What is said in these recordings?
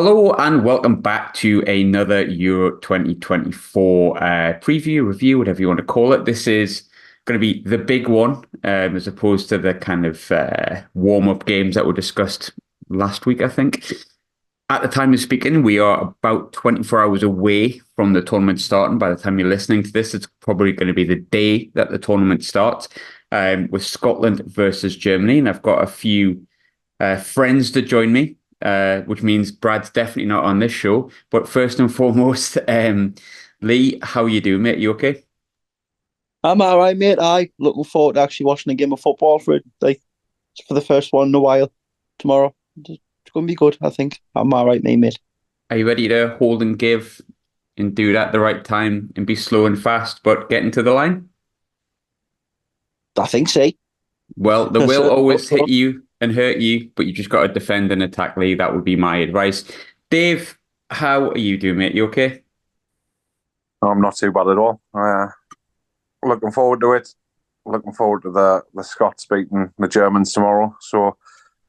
Hello and welcome back to another Euro 2024 preview, review, whatever you want to call it. This is going to be the big one, as opposed to the kind of warm-up games that were discussed last week, I think. At the time of speaking, we are about 24 hours away from the tournament starting. By the time you're listening to this, it's probably going to be the day that the tournament starts, with Scotland versus Germany. And I've got a few friends to join me, which means Brad's definitely not on this show. But first and foremost, Lee, how are you doing, mate? You okay? I'm all right, mate. Looking forward to actually watching a game of football for the first one in a while tomorrow. It's going to be good, I think. I'm all right, mate. Are you ready to hold and give and do it at the right time and be slow and fast, but get into the line? I think so. Well, they will So, always hit you and hurt you, but you just got to defend and attack, Lee. That would be my advice. Dave, how are you doing, mate? You okay? I'm not too bad at all. Looking forward to it. Looking forward to the Scots beating the Germans tomorrow. So,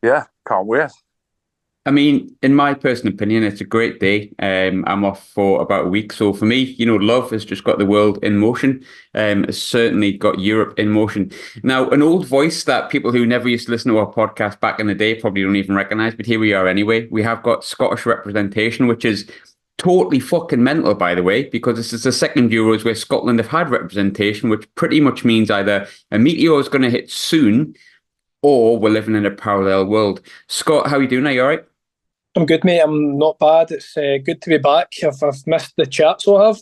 yeah, can't wait. I mean, in my personal opinion, it's a great day. I'm off for about a week. So for me, love has just got the world in motion. It's certainly got Europe in motion. Now, an old voice that people who never used to listen to our podcast back in the day probably don't even recognize, but here we are anyway. We have got Scottish representation, which is totally fucking mental, by the way, because this is the second Euros where Scotland have had representation, which pretty much means either a meteor is going to hit soon or we're living in a parallel world. Scott, how are you doing? Are you all right? I'm good, mate. I'm not bad. It's good to be back. I've missed the chat, so I have.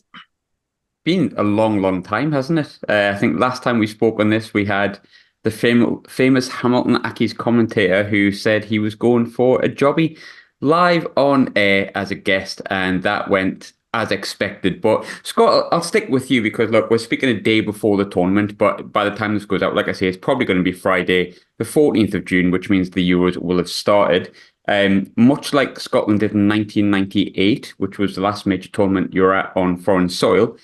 Been a long, long time, hasn't it? I think last time we spoke on this, we had the famous Hamilton Accies commentator who said he was going for a jobby live on air as a guest, and that went as expected. But Scott, I'll stick with you because look, we're speaking a day before the tournament, but by the time this goes out, like I say, it's probably going to be Friday, the 14th of June, which means the Euros will have started. Much like Scotland did in 1998, which was the last major tournament you're at on foreign soil,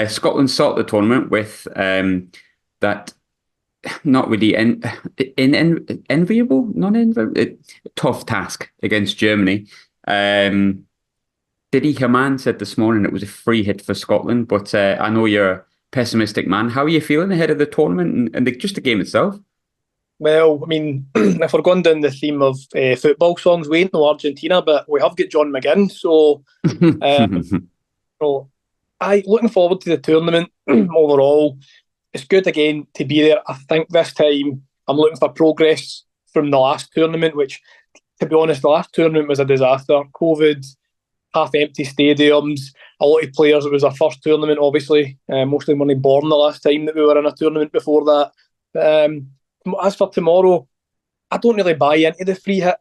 Scotland started the tournament with that not really enviable, non-enviable, tough task against Germany. Diddy Haman said this morning it was a free hit for Scotland, but I know you're a pessimistic man. How are you feeling ahead of the tournament and just the game itself? Well, I mean, if we're going down the theme of football songs, we ain't no Argentina, but we have got John McGinn. So looking forward to the tournament overall. It's good again to be there. I think this time I'm looking for progress from the last tournament, which, to be honest, the last tournament was a disaster. COVID, half-empty stadiums, a lot of players. It was our first tournament, obviously. Most of them weren't born the last time that we were in a tournament before that. As for tomorrow, I don't really buy into the free hit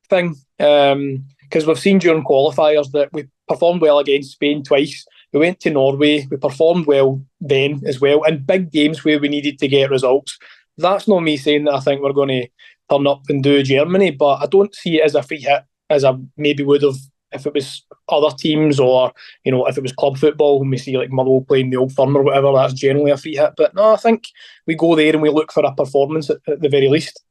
thing because we've seen during qualifiers that we performed well against Spain twice. We went to Norway, we performed well then as well in big games where we needed to get results. That's not me saying that I think we're going to turn up and do Germany, but I don't see it as a free hit as I maybe would have if it was other teams or, if it was club football when we see like Motherwell playing the Old Firm or whatever, that's generally a free hit. But no, I think we go there and we look for a performance at the very least.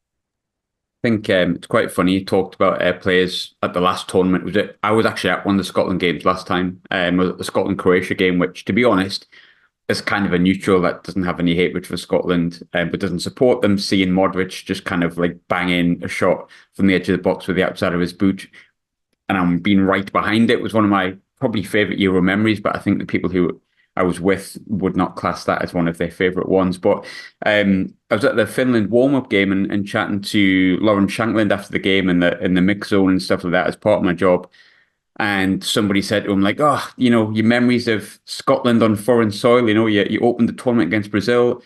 I think it's quite funny. You talked about players at the last tournament. I was actually at one of the Scotland games last time, the Scotland-Croatia game, which, to be honest, is kind of a neutral that doesn't have any hatred for Scotland, but doesn't support them. Seeing Modric just kind of like bang in a shot from the edge of the box with the outside of his boot, and I'm being right behind it, was one of my probably favourite Euro memories, but I think the people who I was with would not class that as one of their favourite ones. But I was at the Finland warm-up game and chatting to Lauren Shankland after the game in the mix zone and stuff like that as part of my job. And somebody said to him, like, oh, your memories of Scotland on foreign soil, you opened the tournament against Brazil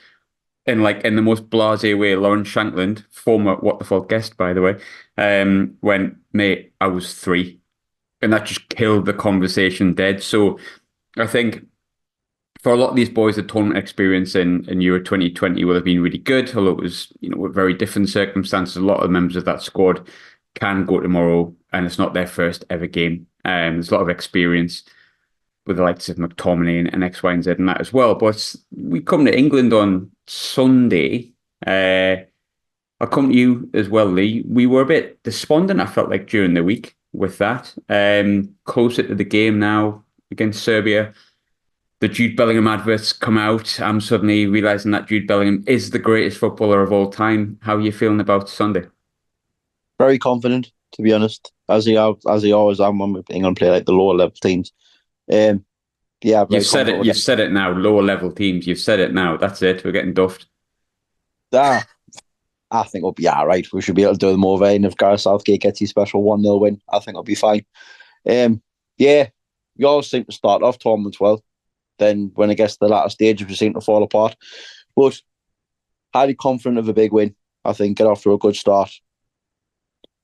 in the most blasé way. Lauren Shankland, former What the Falk guest, by the way, went, mate, I was 3. And that just killed the conversation dead. So I think for a lot of these boys, the tournament experience in Euro 2020 will have been really good, although it was, with very different circumstances. A lot of members of that squad can go tomorrow, and it's not their first ever game. There's a lot of experience with the likes of McTominay and X, Y, and Z and that as well. But we come to England on Sunday. I'll come to you as well, Lee. We were a bit despondent, I felt like, during the week. with that. Closer to the game now against Serbia. The Jude Bellingham adverts come out. I'm suddenly realising that Jude Bellingham is the greatest footballer of all time. How are you feeling about Sunday? Very confident, to be honest, as he always am when England play like the lower level teams. Yeah, you've said it. You've said it now. Lower level teams. You've said it now. That's it. We're getting duffed. I think we'll be all right. We should be able to do them over. And if Gareth Southgate gets his special 1-0 win, I think it'll be fine. Yeah, we always seem to start off tournaments well. Then when it gets to the latter stages, we seem to fall apart. But highly confident of a big win. I think get off to a good start.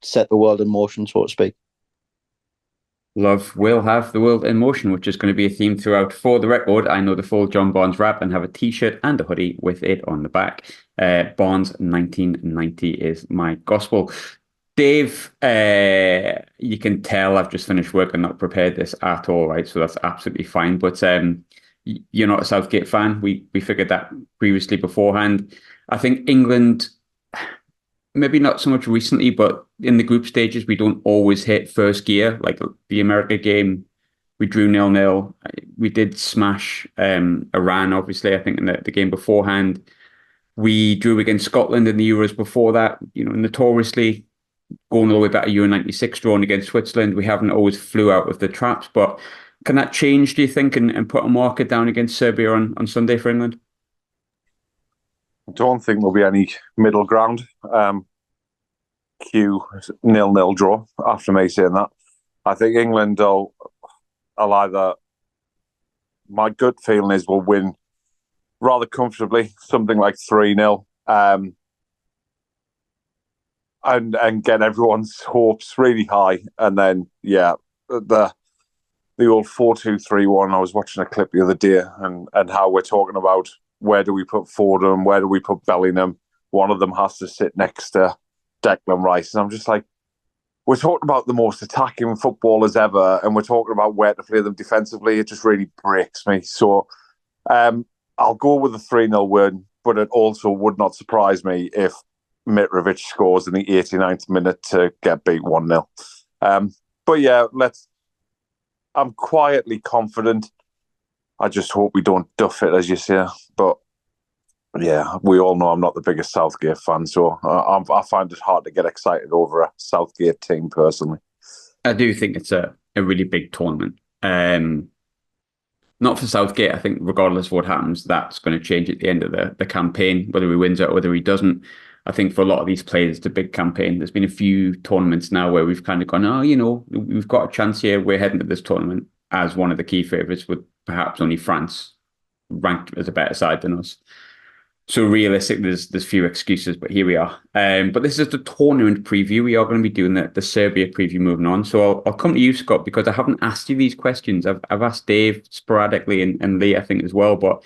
Set the world in motion, so to speak. Love will have the world in motion, which is going to be a theme throughout. For the record, I know the full John Barnes rap and have a t-shirt and a hoodie with it on the back. Barnes 1990 is my gospel. Dave, you can tell I've just finished work and not prepared this at all, right? So that's absolutely fine. But you're not a Southgate fan. We figured that previously beforehand. I think England, maybe not so much recently, but in the group stages, we don't always hit first gear. Like the America game, we drew 0-0. We did smash Iran, obviously, I think, in the game beforehand. We drew against Scotland in the Euros before that, notoriously going all the way back to Euro 96, drawn against Switzerland. We haven't always flew out of the traps, but can that change, do you think, and put a marker down against Serbia on Sunday for England? I don't think there'll be any middle ground. Q 0-0 draw after me saying that. I think England will either, my gut feeling is, will win rather comfortably, something like 3-0, and get everyone's hopes really high. And then, yeah, the old 4-2-3-1, I was watching a clip the other day and how we're talking about where do we put Fordham, where do we put Bellingham? One of them has to sit next to Declan Rice. And I'm just like, we're talking about the most attacking footballers ever, and we're talking about where to play them defensively. It just really breaks me. So I'll go with a 3-0 win, but it also would not surprise me if Mitrovic scores in the 89th minute to get beat 1-0. But yeah, I'm quietly confident. I just hope we don't duff it, as you say. But yeah, we all know I'm not the biggest Southgate fan, so I find it hard to get excited over a Southgate team personally. I do think it's a really big tournament. Not for Southgate. I think regardless of what happens, that's going to change at the end of the campaign, whether he wins it or whether he doesn't. I think for a lot of these players, it's a big campaign. There's been a few tournaments now where we've kind of gone, we've got a chance here. We're heading to this tournament as one of the key favourites, with perhaps only France ranked as a better side than us. So realistically, there's few excuses, but here we are. But this is the tournament preview. We are going to be doing the Serbia preview moving on. So I'll come to you, Scott, because I haven't asked you these questions. I've asked Dave sporadically and Lee, I think, as well. But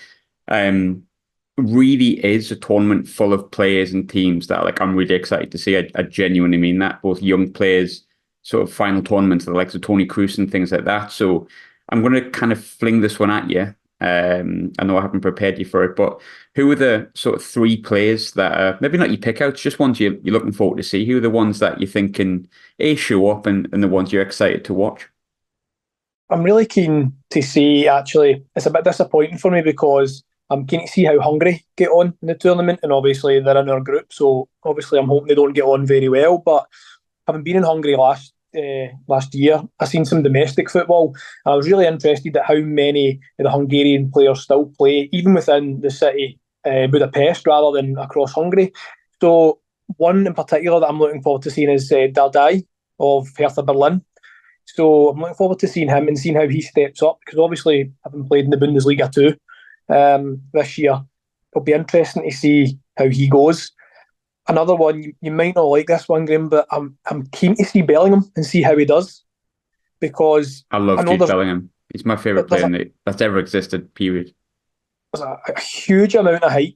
really is a tournament full of players and teams that I'm really excited to see. I genuinely mean that. Both young players, sort of final tournaments, the likes of Toni Kroos and things like that. So I'm going to kind of fling this one at you. I know I haven't prepared you for it, but who are the sort of three players that are maybe not your pickouts, just ones you're looking forward to see? Who are the ones that you think can show up and the ones you're excited to watch? I'm really keen to see, actually, it's a bit disappointing for me because I'm keen to see how Hungary get on in the tournament, and obviously they're in our group, so obviously I'm hoping they don't get on very well. But having been in Hungary last year, I've seen some domestic football, and I was really interested at how many of the Hungarian players still play, even within the city, Budapest, rather than across Hungary. So one in particular that I'm looking forward to seeing is Dardai of Hertha Berlin. So I'm looking forward to seeing him and seeing how he steps up, because obviously having played in the Bundesliga too this year, it'll be interesting to see how he goes. Another one, you might not like this one, Graham, but I'm keen to see Bellingham and see how he does, because I love Jude Bellingham. He's my favourite player that's ever existed, period. There's a huge amount of hype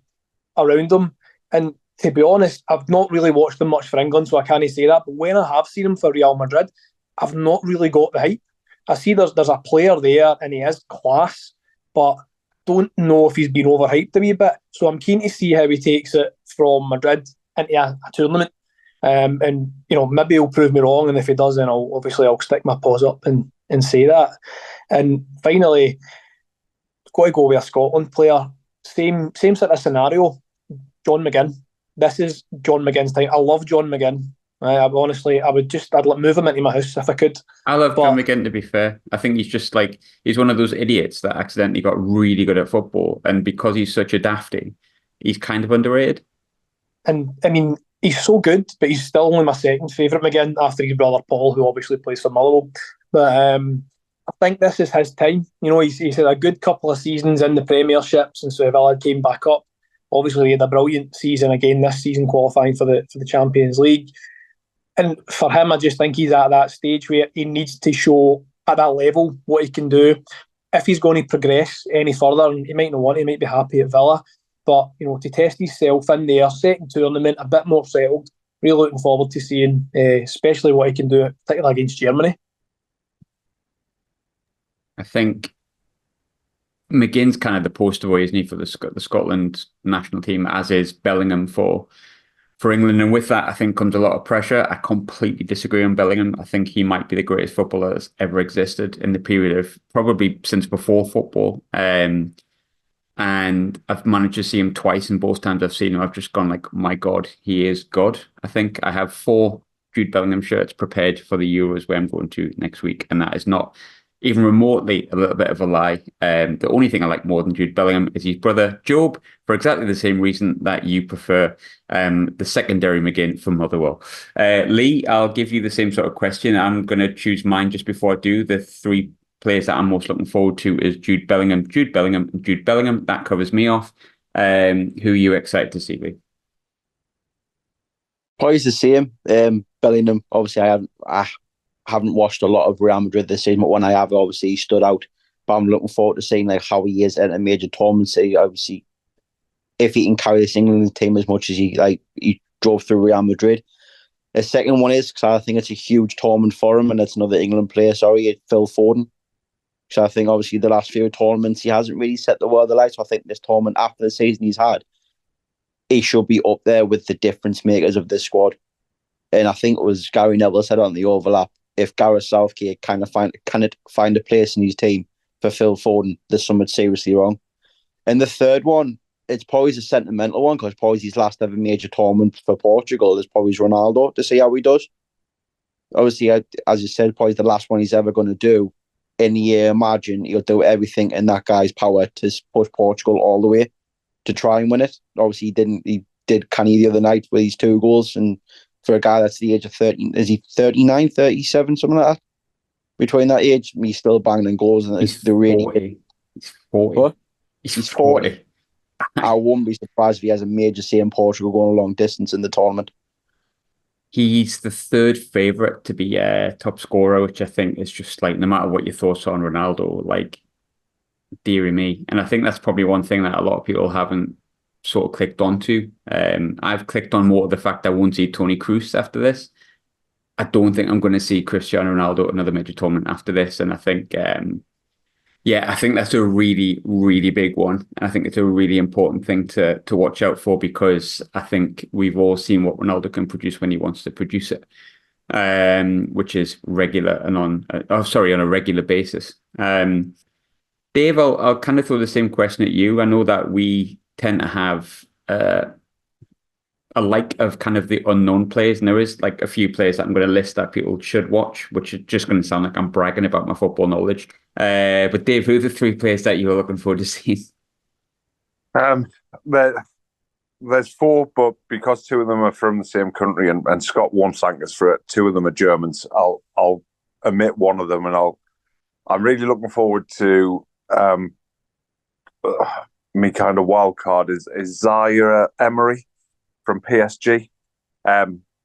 around him, and to be honest, I've not really watched him much for England, so I can't say that, but when I have seen him for Real Madrid, I've not really got the hype. I see there's a player there and he is class, but don't know if he's been overhyped a wee bit. So I'm keen to see how he takes it from Madrid into a tournament. And maybe he'll prove me wrong, and if he does, then I'll stick my paws up and say that. And finally, got to go with a Scotland player. Same sort of scenario. John McGinn. This is John McGinn's time. I love John McGinn. I'd move him into my house if I could. I love John McGinn, to be fair. I think he's one of those idiots that accidentally got really good at football, and because he's such a dafty, he's kind of underrated. And I mean, he's so good, but he's still only my second favourite McGinn after his brother Paul, who obviously plays for Motherwell. But I think this is his time. He's had a good couple of seasons in the Premiership since Villa came back up. Obviously, he had a brilliant season again this season, qualifying for the Champions League. And for him, I just think he's at that stage where he needs to show at that level what he can do. If he's going to progress any further, and he might not want to, he might be happy at Villa. But, to test himself in there, second tournament, a bit more settled. Really looking forward to seeing, especially what he can do, particularly against Germany. I think McGinn's kind of the poster boy, isn't he, for the Scotland national team, as is Bellingham for England. And with that, I think comes a lot of pressure. I completely disagree on Bellingham. I think he might be the greatest footballer that's ever existed in the period of probably since before football. And I've managed to see him twice, and both times I've seen him, I've just gone like, my God, he is God. I think I have 4 Jude Bellingham shirts prepared for the Euros where I'm going to next week, and that is not even remotely a little bit of a lie. The only thing I like more than Jude Bellingham is his brother Job, for exactly the same reason that you prefer the secondary McGinn from Motherwell. Lee, I'll give you the same sort of question. I'm going to choose mine just before I do. The 3 players that I'm most looking forward to is Jude Bellingham, Jude Bellingham, and Jude Bellingham. That covers me off. Who are you excited to see, Lee? Probably the same. Bellingham, obviously, I haven't watched a lot of Real Madrid this season, but when I have, obviously, he stood out. But I'm looking forward to seeing how he is in a major tournament. Obviously, if he can carry this England team as much as he drove through Real Madrid. The second one is because I think it's a huge tournament for him, and it's another England player. Phil Foden. So I think obviously the last few tournaments he hasn't really set the world alight. So I think this tournament, after the season he's had, he should be up there with the difference makers of this squad. And I think it was Gary Neville said on the overlap, if Gareth Southgate can find a place in his team for Phil Foden, there's something seriously wrong. And the third one, it's probably a sentimental one because probably his last ever major tournament for Portugal is probably Ronaldo, to see how he does. Obviously, as you said, probably the last one he's ever going to do. In the year, imagine he'll do everything in that guy's power to push Portugal all the way to try and win it. Obviously, he didn't. He did canny the other night with his 2 goals. And for a guy that's the age of 30, is he 39, 37, something like that? Between that age, he's still banging goals. And He's 40. He's 40. What? He's 40. I wouldn't be surprised if he has a major say in Portugal going a long distance in the tournament. He's the 3rd favourite to be top scorer, which I think is just no matter what your thoughts are on Ronaldo, dearie me. And I think that's probably one thing that a lot of people haven't sort of clicked onto. I've clicked on more of the fact I won't see Toni Kroos after this. I don't think I'm going to see Cristiano Ronaldo at another major tournament after this. And I think, I think that's a really, really big one. And I think it's a really important thing to watch out for, because I think we've all seen what Ronaldo can produce when he wants to produce it, which is regular and on a regular basis. Dave, I'll kind of throw the same question at you. I know that we tend to have a like of kind of the unknown players, and there is a few players that I'm going to list that people should watch, which is just going to sound like I'm bragging about my football knowledge. But Dave, who are the 3 players that you're looking forward to seeing? There's 4, but because 2 of them are from the same country, and Scott won't thank us for it, 2 of them are Germans. I'll omit one of them, and I'm really looking forward to me kind of wild card is Zaire Emery from PSG.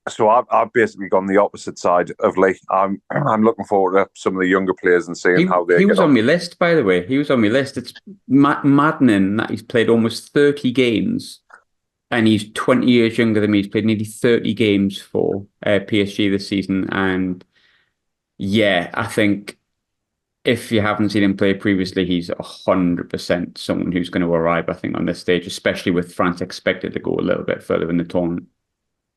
So I've basically gone the opposite side of Lee. I'm looking forward to some of the younger players and seeing how they. He was on my list, by the way. He was on my list. It's maddening that he's played almost 30 games, and he's 20 years younger than me. He's played nearly 30 games for PSG this season, and I think if you haven't seen him play previously, he's 100% someone who's going to arrive, I think, on this stage, especially with France expected to go a little bit further in the tournament.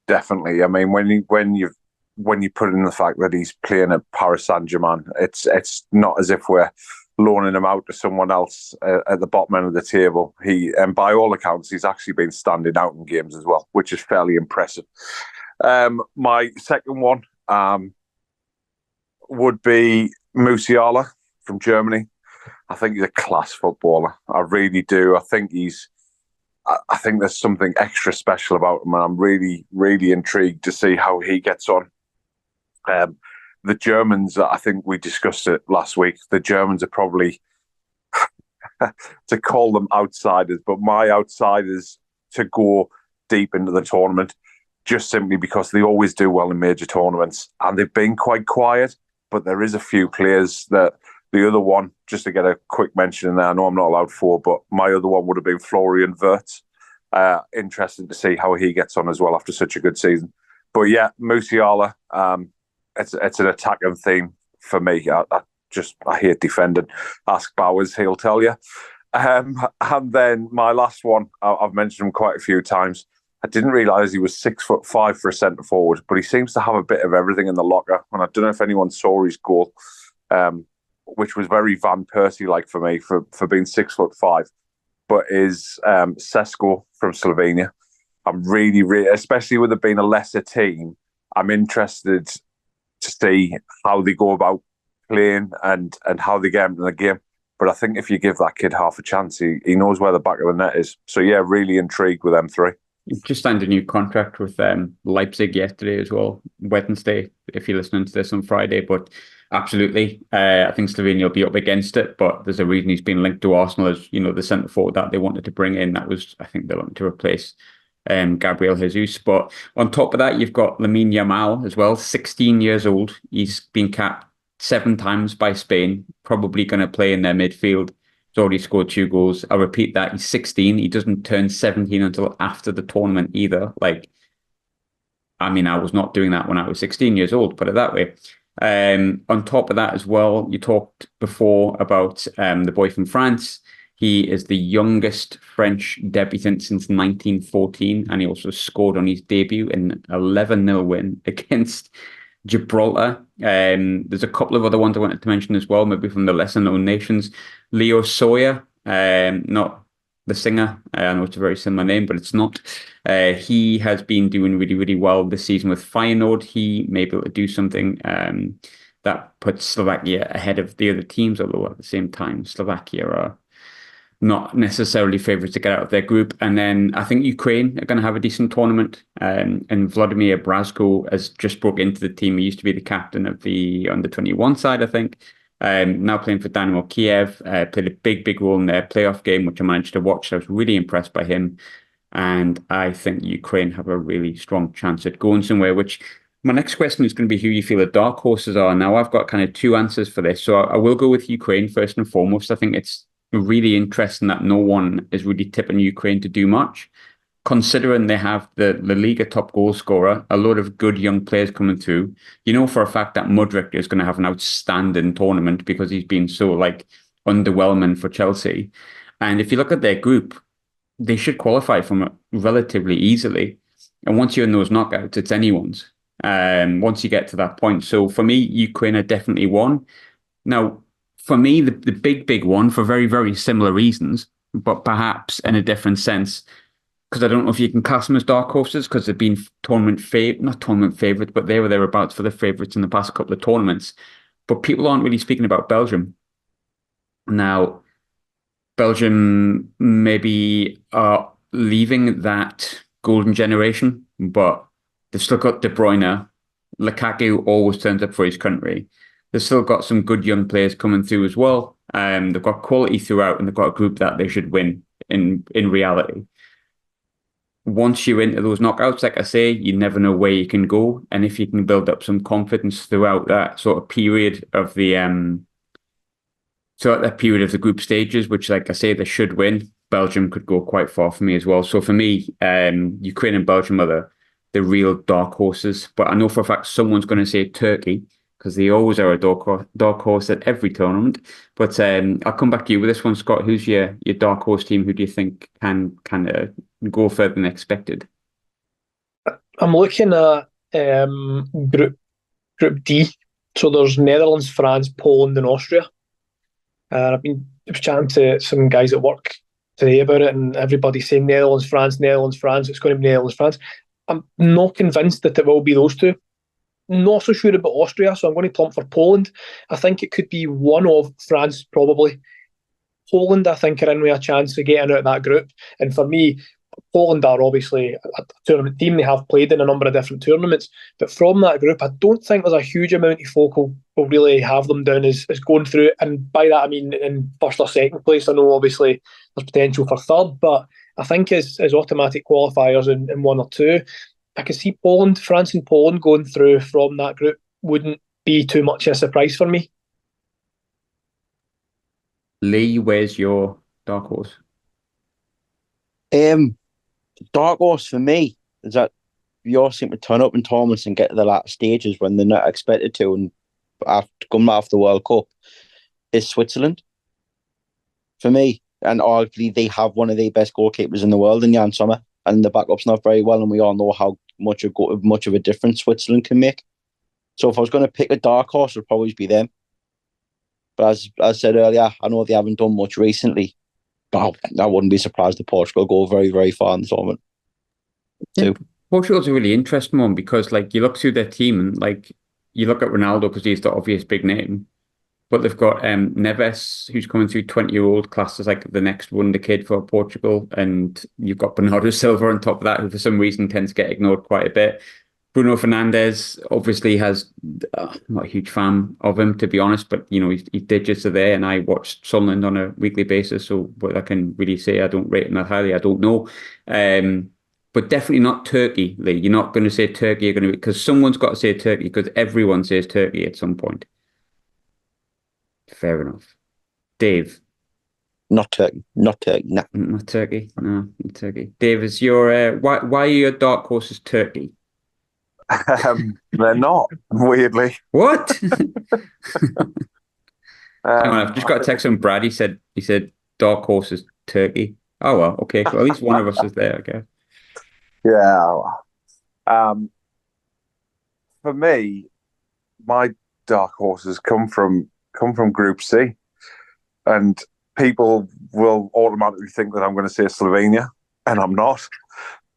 definitely. I mean, when you put in the fact that he's playing at Paris Saint-Germain, it's not as if we're loaning him out to someone else at the bottom end of the table. And by all accounts, he's actually been standing out in games as well, which is fairly impressive. My second one would be Musiala from Germany. I think he's a class footballer. I really do. I think there's something extra special about him, and I'm really, really intrigued to see how he gets on. The Germans, I think we discussed it last week, the Germans are probably, to call them outsiders, but my outsiders to go deep into the tournament, just simply because they always do well in major tournaments, and they've been quite quiet, but there is a few players that the other one, just to get a quick mention in there, I know I'm not allowed four, but my other one would have been Florian Wirtz. Interesting to see how he gets on as well after such a good season. But yeah, Musiala, it's an attacking theme for me. I hate defending. Ask Bowers, he'll tell you. And then my last one, I've mentioned him quite a few times. I didn't realise he was 6'5" for a centre forward, but he seems to have a bit of everything in the locker. And I don't know if anyone saw his goal, which was very Van Persie-like for me for being 6'5", but is Sesko from Slovenia. I'm really, really, especially with it being a lesser team, I'm interested to see how they go about playing and how they get into the game. But I think if you give that kid half a chance, he knows where the back of the net is. So yeah, really intrigued with them three. Just signed a new contract with Leipzig yesterday as well, Wednesday, if you're listening to this on Friday. But absolutely, I think Slovenia will be up against it. But there's a reason he's been linked to Arsenal as, the centre forward that they wanted to bring in. That was, I think they're looking to replace Gabriel Jesus. But on top of that, you've got Lamine Yamal as well, 16 years old. He's been capped 7 times by Spain, probably going to play in their midfield. He's already scored 2 goals. I'll repeat that. He's 16. He doesn't turn 17 until after the tournament either. I was not doing that when I was 16 years old, put it that way. On top of that as well, you talked before about the boy from France. He is the youngest French debutant since 1914, and he also scored on his debut in an 11-0 win against Gibraltar. There's a couple of other ones I wanted to mention as well, maybe from the lesser-known nations. Leo Sawyer, not the singer. I know it's a very similar name, but it's not. He has been doing really, really well this season with Feyenoord. He may be able to do something that puts Slovakia ahead of the other teams, although at the same time, Slovakia are not necessarily favourites to get out of their group. And then I think Ukraine are going to have a decent tournament. And Vladimir Brazko has just broke into the team. He used to be the captain of the under-21 side, I think. Now playing for Dynamo Kiev. Played a big, big role in their playoff game, which I managed to watch. So I was really impressed by him. And I think Ukraine have a really strong chance at going somewhere, which my next question is going to be who you feel the dark horses are. Now, I've got kind of 2 answers for this. So I will go with Ukraine first and foremost. I think it's really interesting that no one is really tipping Ukraine to do much, considering they have the La Liga top goal scorer, a lot of good young players coming through. You know for a fact that Mudryk is going to have an outstanding tournament because he's been so underwhelming for Chelsea. And if you look at their group, they should qualify from it relatively easily. And once you're in those knockouts, it's anyone's. Once you get to that point. So for me, Ukraine are definitely one. Now, for me, the big, big one, for very, very similar reasons, but perhaps in a different sense, because I don't know if you can class them as dark horses, because they've been not tournament favourites, but they were thereabouts for the favourites in the past couple of tournaments. But people aren't really speaking about Belgium. Now, Belgium maybe are leaving that golden generation, but they've still got De Bruyne. Lukaku always turns up for his country. They've still got some good young players coming through as well. They've got quality throughout, and they've got a group that they should win in reality. Once you're into those knockouts, like I say, you never know where you can go. And if you can build up some confidence throughout that sort of period of the group stages, which, like I say, they should win, Belgium could go quite far for me as well. So for me, Ukraine and Belgium are the real dark horses. But I know for a fact someone's going to say Turkey, because they always are a dark horse at every tournament. But I'll come back to you with this one, Scott. Who's your dark horse team? Who do you think can kind of go further than expected? I'm looking at Group D. So there's Netherlands, France, Poland, and Austria. I was chatting to some guys at work today about it, and everybody's saying Netherlands, France, Netherlands, France. It's going to be Netherlands, France. I'm not convinced that it will be those two. Not so sure about Austria, so I'm going to plump for Poland. I think it could be one of France, probably. Poland, I think, are in with a chance of getting out of that group. And for me, Poland are obviously a tournament team. They have played in a number of different tournaments. But from that group, I don't think there's a huge amount of folk will really have them down as going through. And by that, I mean in first or second place. I know, obviously, there's potential for third. But I think as automatic qualifiers in one or two, I can see France and Poland going through from that group wouldn't be too much of a surprise for me. Lee, where's your dark horse? Dark horse for me is that we all seem to turn up in tournaments and get to the latter stages when they're not expected to, and coming after the World Cup is Switzerland for me. And arguably they have one of the best goalkeepers in the world in Jan Sommer, and the backup's not very well, and we all know how much of a difference Switzerland can make. So if I was going to pick a dark horse, it would probably be them. But as I said earlier, I know they haven't done much recently, but I wouldn't be surprised if Portugal go very, very far in the tournament. Yeah, Portugal's a really interesting one because, like, you look through their team and, like, you look at Ronaldo because he's the obvious big name, but they've got Neves, who's coming through 20-year-old class as like the next wonder kid for Portugal, and you've got Bernardo Silva on top of that, who for some reason tends to get ignored quite a bit. Bruno Fernandes obviously has, I'm not a huge fan of him, to be honest, but, you know, his digits are there, and I watch Sunderland on a weekly basis, so what I can really say, I don't rate him that highly, I don't know. But definitely not Turkey, Lee. You're not going to say Turkey, you're going to, because someone's got to say Turkey, because everyone says Turkey at some point. Fair enough. Dave? Not Turkey. Not Turkey, no. Not Turkey? No, not Turkey. Dave, is your, why are your dark horses Turkey? They're not, weirdly. What? Hang on, I've just got a text from Brad. He said dark horse is Turkey. Oh well, okay. Well, at least one of us is there, I guess. Yeah. For me, my dark horses come from Group C, and people will automatically think that I'm going to say Slovenia, and I'm not.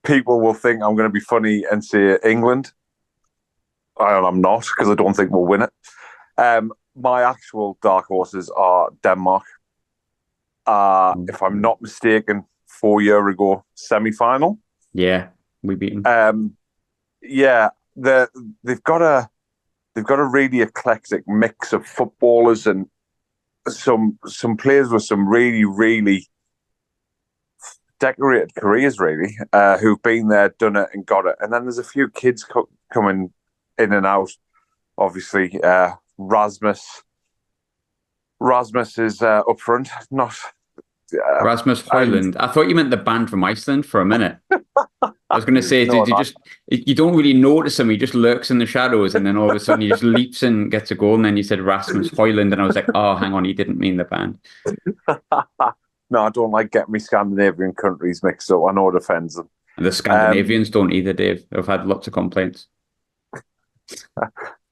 People will think I'm going to be funny and say England, and I'm not, because I don't think we'll win it. My actual dark horses are Denmark. If I'm not mistaken, 4 years ago, semi-final. Yeah, we beat them. Yeah, they've got a really eclectic mix of footballers and some players with some really, really decorated careers, really, who've been there, done it, and got it. And then there's a few kids coming in and out. Obviously, Rasmus is up front. Not Rasmus Højlund. I thought you meant the band from Iceland for a minute. I was going to say, No, you don't really notice him. He just lurks in the shadows, and then all of a sudden he just leaps and gets a goal. And then you said Rasmus Højlund, and I was like, oh, hang on, he didn't mean the band. No, I don't like getting me Scandinavian countries mixed up. I know it offends them. And the Scandinavians don't either, Dave. I've had lots of complaints.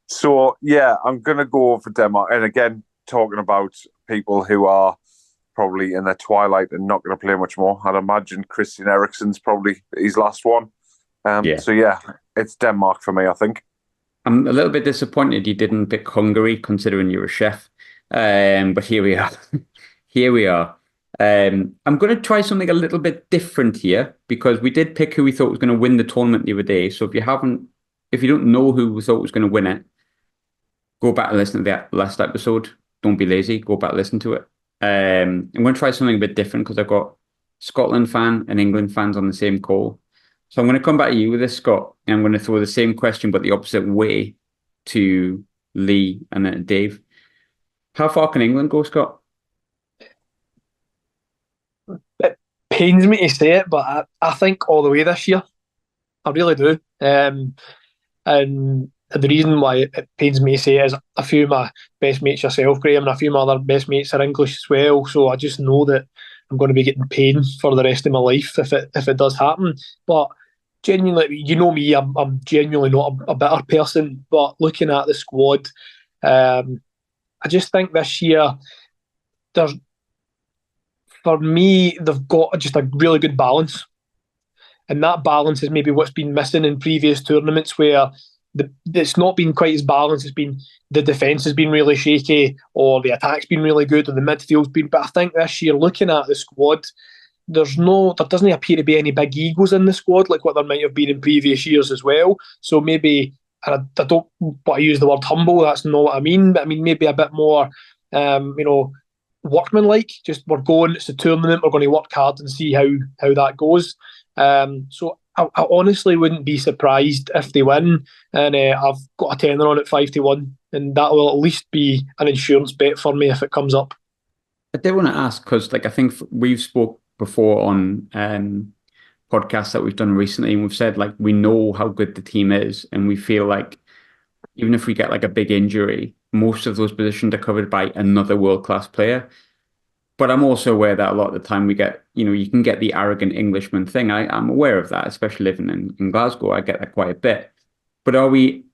So, yeah, I'm going to go for Denmark. And again, talking about people who are probably in their twilight and not going to play much more, I'd imagine Christian Eriksen's probably his last one. So, yeah, it's Denmark for me, I think. I'm a little bit disappointed you didn't pick Hungary, considering you're a chef. But here we are. Here we are. I'm going to try something a little bit different here, because we did pick who we thought was going to win the tournament the other day. So if you don't know who we thought was going to win it, go back and listen to that last episode. Don't be lazy. Go back and listen to it. I'm going to try something a bit different, because I've got Scotland fan and England fans on the same call. So I'm going to come back to you with this, Scott, and I'm going to throw the same question but the opposite way to Lee and then Dave. How far can England go, Scott? It pains me to say it, but I think all the way this year. I really do. And the reason why it pains me to say it is a few of my best mates, yourself, Graham, and a few of my other best mates are English as well. So I just know that I'm going to be getting pain for the rest of my life if it does happen. But genuinely, you know me, I'm genuinely not a bitter person, but looking at the squad, I just think this year, there's for me, they've got just a really good balance. And that balance is maybe what's been missing in previous tournaments where it's not been quite as balanced. It's been the defence has been really shaky, or the attack's been really good, or the midfield's been. But I think this year, looking at the squad, there doesn't appear to be any big egos in the squad like what there might have been in previous years as well. So maybe, and I don't want to use the word humble, that's not what I mean, but I mean maybe a bit more, workmanlike. Just we're going, it's a tournament, we're going to work hard and see how that goes. So I honestly wouldn't be surprised if they win, and I've got a tenner on it 5-1, and that will at least be an insurance bet for me if it comes up. I did want to ask because, like, I think we've spoke before on podcasts that we've done recently, and we've said like we know how good the team is, and we feel like even if we get like a big injury, most of those positions are covered by another world-class player. But I'm also aware that a lot of the time we get, you can get the arrogant Englishman thing. I'm aware of that, especially living in Glasgow. I get that quite a bit. But are we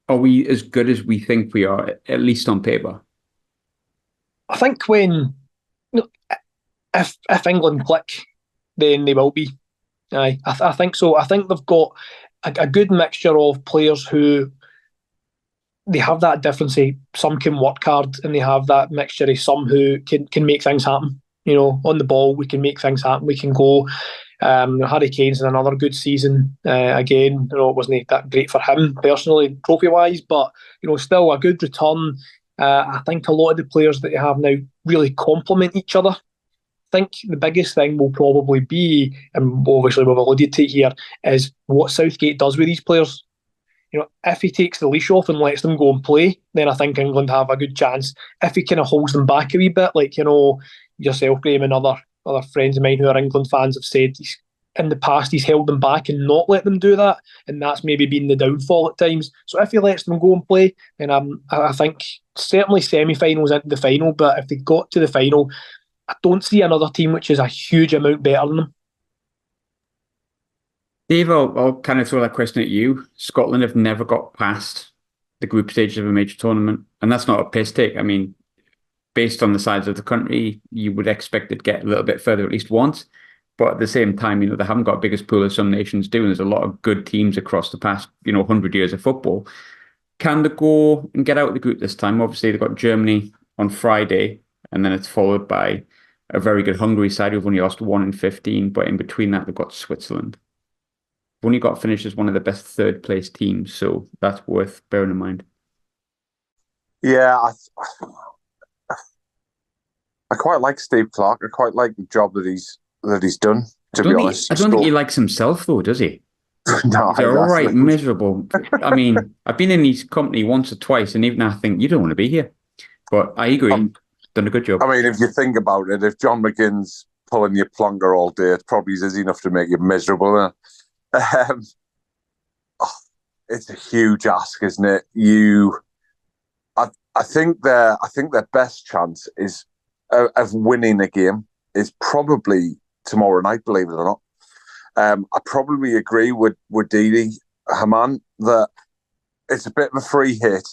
as good as we think we are, at least on paper? I think if England click, then they will be. I think so. I think they've got a good mixture of players who they have that difference. Some can work hard, and they have that mixture of some who can make things happen. On the ball, we can make things happen. We can go. Harry Kane's in another good season. Again, it wasn't that great for him personally, trophy-wise, but still a good return. I think a lot of the players that you have now really complement each other. I think the biggest thing will probably be, and obviously we've alluded to it here, is what Southgate does with these players. If he takes the leash off and lets them go and play, then I think England have a good chance. If he kind of holds them back a wee bit, like yourself, Graham, and other friends of mine who are England fans have said, in the past he's held them back and not let them do that, and that's maybe been the downfall at times. So if he lets them go and play, then I think certainly semi-finals into the final. But if they got to the final, I don't see another team which is a huge amount better than them. Dave, I'll kind of throw that question at you. Scotland have never got past the group stages of a major tournament, and that's not a piss take. I mean, based on the size of the country, you would expect it to get a little bit further at least once. But at the same time, they haven't got the biggest pool as some nations do, and there's a lot of good teams across the past, 100 years of football. Can they go and get out of the group this time? Obviously, they've got Germany on Friday, and then it's followed by a very good Hungary side who've only lost 1 in 15, but in between that, they've got Switzerland. They've only got finished as one of the best third-place teams, so that's worth bearing in mind. Yeah, I quite like Steve Clarke. I quite like the job that he's done, to be honest. I don't think he likes himself, though, does he? No, he's all right, miserable. I mean, I've been in his company once or twice, and even I think you don't want to be here. But I agree, done a good job. I mean, if you think about it, if John McGinn's pulling your plonker all day, it probably is easy enough to make you miserable. It's a huge ask, isn't it? I think their best chance is of winning a game is probably tomorrow night, believe it or not. I probably agree with Didi Hamann that it's a bit of a free hit,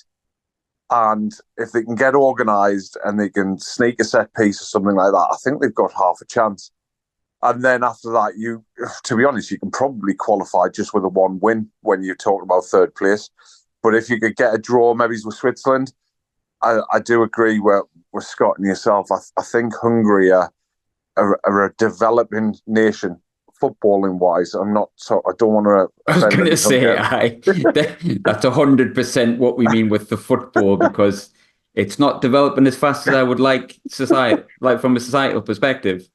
and if they can get organised and they can sneak a set piece or something like that, I think they've got half a chance. And then after that, to be honest, you can probably qualify just with a 1 win when you're talking about third place. But if you could get a draw, maybe with Switzerland, I do agree with Scott and yourself. I think Hungary are a developing nation, footballing wise. I don't want to. I was going to say, that's 100% what we mean with the football, because it's not developing as fast as I would like from a societal perspective.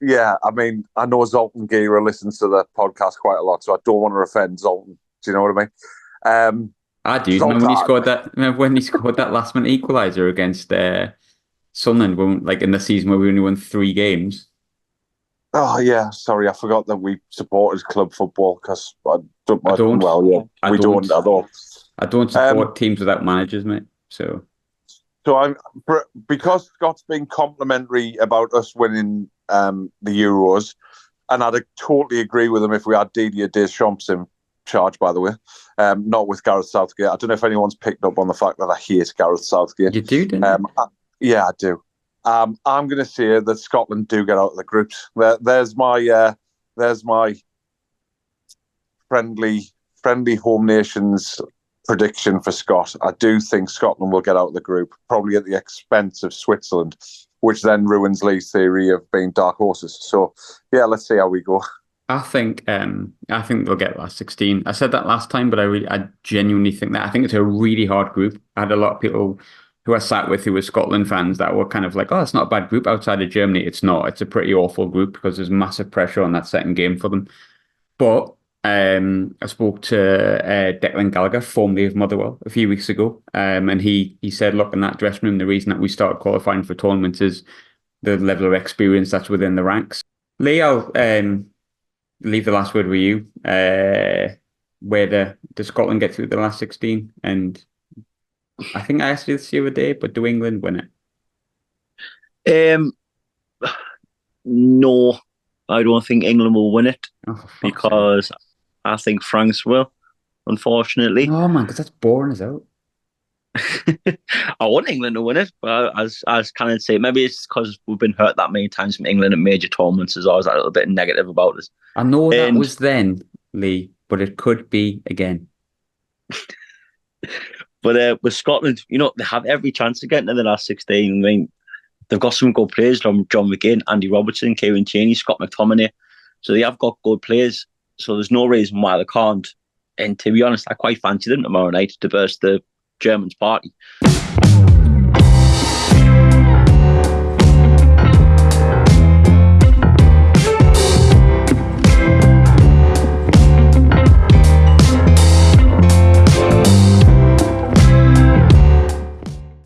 Yeah, I mean, I know Zoltan Gira listens to the podcast quite a lot, so I don't want to offend Zoltan. Do you know what I mean? I do. Remember when he scored that last-minute equaliser against Sunderland, in the season where we only won 3 games? Oh yeah, sorry, I forgot that we supported club football because I don't. We don't at all. I don't support teams without managers, mate. So because Scott's been complimentary about us winning the Euros, and I'd totally agree with him if we had Didier Deschamps in charge, by the way, not with Gareth Southgate. I don't know if anyone's picked up on the fact that I hate Gareth Southgate. You do, don't you? Yeah, I do. I'm going to say that Scotland do get out of the groups. There's my friendly home nations prediction for Scott. I do think Scotland will get out of the group, probably at the expense of Switzerland, which then ruins Lee's theory of being dark horses. So, yeah, let's see how we go. I think they'll get last 16. I said that last time, but I genuinely think that. I think it's a really hard group. I had a lot of people who I sat with who were Scotland fans that were kind of like, oh, it's not a bad group outside of Germany. It's not. It's a pretty awful group because there's massive pressure on that second game for them. But I spoke to Declan Gallagher, formerly of Motherwell, a few weeks ago, and he said, look, in that dressing room, the reason that we started qualifying for tournaments is the level of experience that's within the ranks. Lee, I'll leave the last word with you. Where does Scotland get through the last 16? And I think I asked you this the other day, but do England win it? No, I don't think England will win it because I think France will, unfortunately. Oh man, because that's boring as hell. I want England to win it, but as Cannon say, maybe it's because we've been hurt that many times from England at major tournaments. There's always a little bit negative about us. I know that was then, Lee, but it could be again. But with Scotland, they have every chance to get into the last 16. I mean, they've got some good players, John McGinn, Andy Robertson, Kieran Tierney, Scott McTominay. So they have got good players. So there's no reason why they can't. And to be honest, I quite fancy them tomorrow night to burst the Germans' party.